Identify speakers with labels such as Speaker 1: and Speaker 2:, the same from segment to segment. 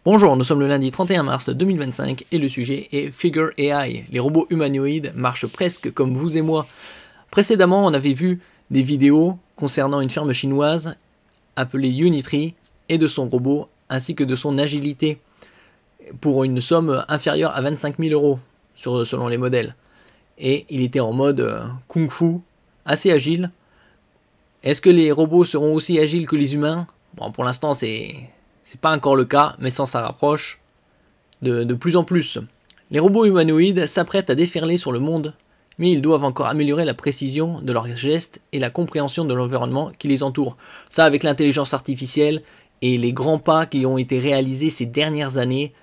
Speaker 1: Bonjour, nous sommes le lundi 31 mars 2025 et le sujet est Figure AI. Les robots humanoïdes marchent presque comme vous et moi. Précédemment, on avait vu des vidéos concernant une firme chinoise appelée Unitree et de son robot ainsi que de son agilité pour une somme inférieure à 25 000 euros selon les modèles. Et il était en mode Kung Fu, assez agile. Est-ce que les robots seront aussi agiles que les humains? Bon, pour l'instant, c'est pas encore le cas, mais ça rapproche de plus en plus. Les robots humanoïdes s'apprêtent à déferler sur le monde, mais ils doivent encore améliorer la précision de leurs gestes et la compréhension de l'environnement qui les entoure. Ça, avec l'intelligence artificielle et les grands pas qui ont été réalisés ces dernières années,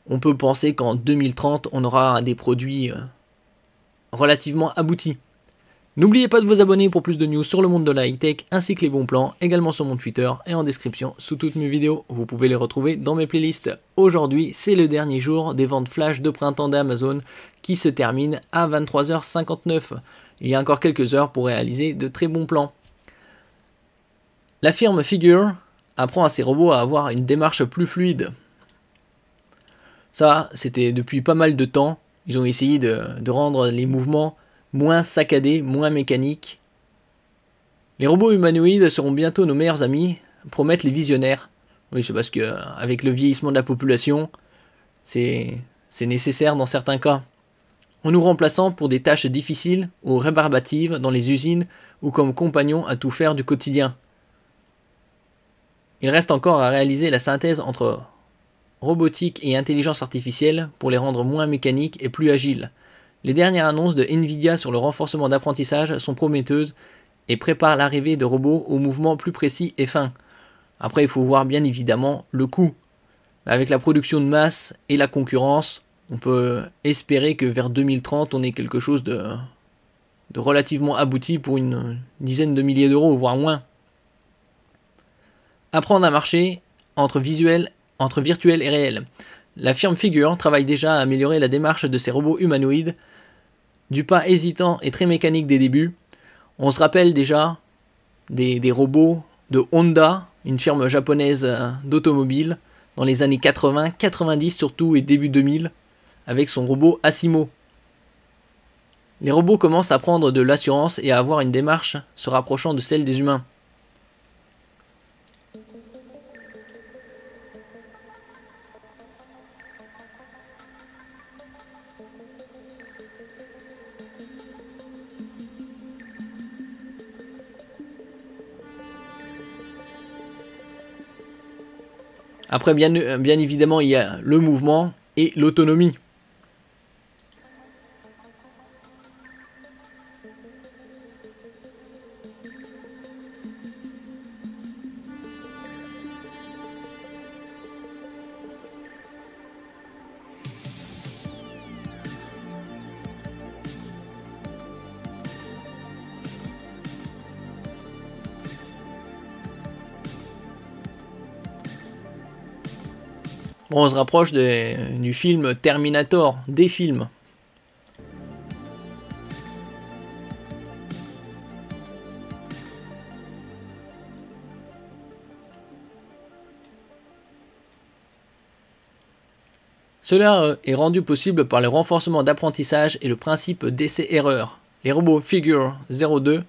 Speaker 1: on peut penser qu'en 2030, on aura des produits relativement aboutis. N'oubliez pas de vous abonner pour plus de news sur le monde de la high-tech ainsi que les bons plans, également sur mon Twitter et en description sous toutes mes vidéos. Vous pouvez les retrouver dans mes playlists. Aujourd'hui, c'est le dernier jour des ventes flash de printemps d'Amazon qui se terminent à 23h59. Il y a encore quelques heures pour réaliser de très bons plans. La firme Figure apprend à ses robots à avoir une démarche plus fluide. Ça, c'était depuis pas mal de temps. Ils ont essayé de rendre les mouvements moins saccadés, moins mécaniques. Les robots humanoïdes seront bientôt nos meilleurs amis, promettent les visionnaires. Oui, c'est parce que avec le vieillissement de la population, c'est nécessaire dans certains cas. En nous remplaçant pour des tâches difficiles ou rébarbatives dans les usines ou comme compagnons à tout faire du quotidien. Il reste encore à réaliser la synthèse entre robotique et intelligence artificielle pour les rendre moins mécaniques et plus agiles. Les dernières annonces de Nvidia sur le renforcement d'apprentissage sont prometteuses et préparent l'arrivée de robots aux mouvements plus précis et fins. Après, il faut voir bien évidemment le coût. Avec la production de masse et la concurrence, on peut espérer que vers 2030, on ait quelque chose de relativement abouti pour une dizaine de milliers d'euros, voire moins. Apprendre à marcher entre virtuel et réel. La firme Figure travaille déjà à améliorer la démarche de ses robots humanoïdes, du pas hésitant et très mécanique des débuts. On se rappelle déjà des robots de Honda, une firme japonaise d'automobile, dans les années 80, 90 surtout et début 2000, avec son robot Asimo. Les robots commencent à prendre de l'assurance et à avoir une démarche se rapprochant de celle des humains. Après, bien évidemment, il y a le mouvement et l'autonomie. Bon, on se rapproche du film Terminator, des films. Cela est rendu possible par le renforcement d'apprentissage et le principe d'essai-erreur. Les robots Figure 02,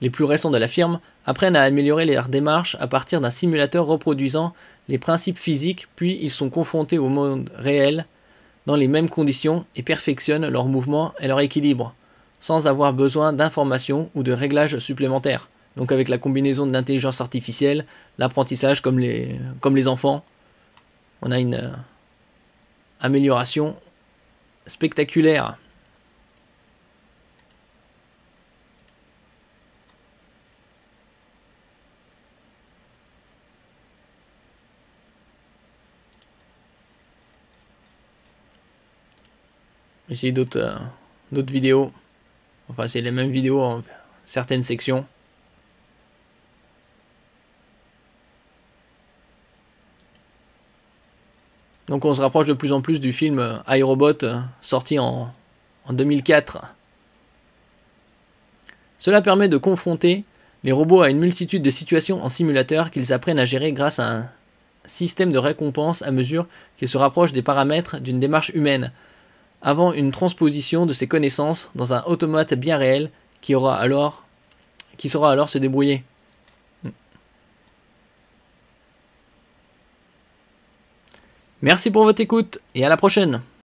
Speaker 1: les plus récents de la firme, apprennent à améliorer leur démarche à partir d'un simulateur reproduisant les principes physiques, puis ils sont confrontés au monde réel dans les mêmes conditions et perfectionnent leurs mouvements et leur équilibre, sans avoir besoin d'informations ou de réglages supplémentaires. Donc avec la combinaison de l'intelligence artificielle, l'apprentissage comme les enfants, on a une amélioration spectaculaire. Ici d'autres vidéos, enfin c'est les mêmes vidéos en certaines sections. Donc on se rapproche de plus en plus du film iRobot sorti en 2004. Cela permet de confronter les robots à une multitude de situations en simulateur qu'ils apprennent à gérer grâce à système de récompense à mesure qu'il se rapproche des paramètres d'une démarche humaine, avant une transposition de ses connaissances dans un automate bien réel qui saura alors se débrouiller. Merci pour votre écoute et à la prochaine.